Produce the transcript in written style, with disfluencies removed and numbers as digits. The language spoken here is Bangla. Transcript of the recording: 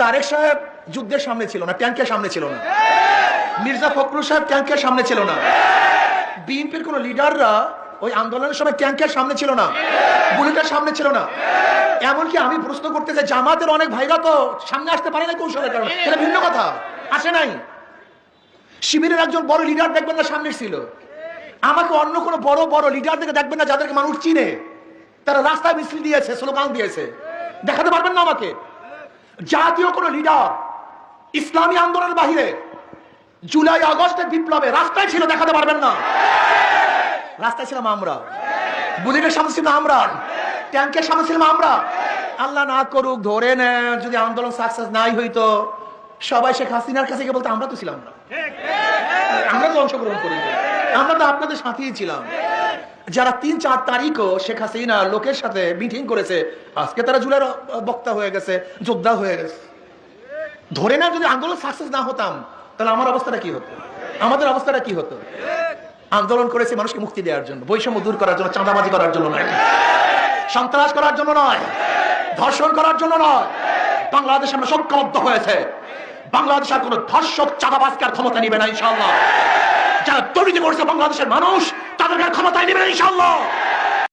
তারেক সাহেব যুদ্ধের সামনে ছিল না, ট্যাঙ্কের সামনে ছিল না। মির্জা ফখরুল সাহেব ট্যাঙ্কের সামনে ছিল না। বিএনপির কোন লিডাররা ওই আন্দোলনের সময় ট্যাঙ্কের সামনে ছিল না, বুলেটের সামনে ছিল না। এমনকি আমি প্রশ্ন করতে চাই, জামাতের অনেক ভাইরা তো সামনে আসতে পারে না কৌশলের কারণে, এটা ভিন্ন কথা, আসে নাই। শিবিরের একজন বড় লিডার দেখবেন না সামনে ছিল। আমাকে অন্য কোনো বড় বড় লিডার থেকে দেখবেন না যাদেরকে মানুষ চিনে, তারা রাস্তায় মিছিল দিয়েছে, স্লোগান দিয়েছে, দেখাতে পারবেন না আমাকে। জাতীয় কোন লিডার ইসলামী আন্দোলনের বাহিরে জুলাই আগস্টের বিপ্লবে রাস্তায় ছিল, দেখাতে পারবেন না। রাস্তায় ছিলাম আমরা, বুলেটের সামনে ছিলাম আমরা, ট্যাঙ্কের সামনে ছিলাম আমরা। আল্লাহ না করুক, ধরে নেন যদি আন্দোলন সাকসেস নাই হইতো, সবাই শেখ হাসিনার কাছে গিয়ে বলতো আমরা তো ছিলাম না, আমরা তো অংশগ্রহণ করি, আমরা তো আপনাদের সাথেই ছিলাম। যারা 3-4 তারিখও শেখ হাসিনা লোকের সাথে মিটিং করেছে, আজকে তারা জুলাইয়ের বক্তা হয়ে গেছে, যোদ্ধা হয়ে গেছে। ধরে না যদি আন্দোলন সাকসেস না হতাম, তাহলে আমার অবস্থাটা কি হতো, আমাদের অবস্থাটা কি হতো? আন্দোলন করেছে মানুষকে মুক্তি দেওয়ার জন্য, বৈষম্য দূর করার জন্য, চাঁদাবাজি করার জন্য নয়, সন্ত্রাস করার জন্য নয়, ধর্ষণ করার জন্য নয়। বাংলাদেশ আমরা ঐক্যবদ্ধ হয়েছে, বাংলাদেশ আর কোন ধর্ষক চাঁদাবাজকে আর ক্ষমতা নিবে না ইনশাআল্লাহ। যারা তৈরি করেছে বাংলাদেশের মানুষ, তাদেরকে আর ক্ষমতায় নিবে না ইনশাআল্লাহ।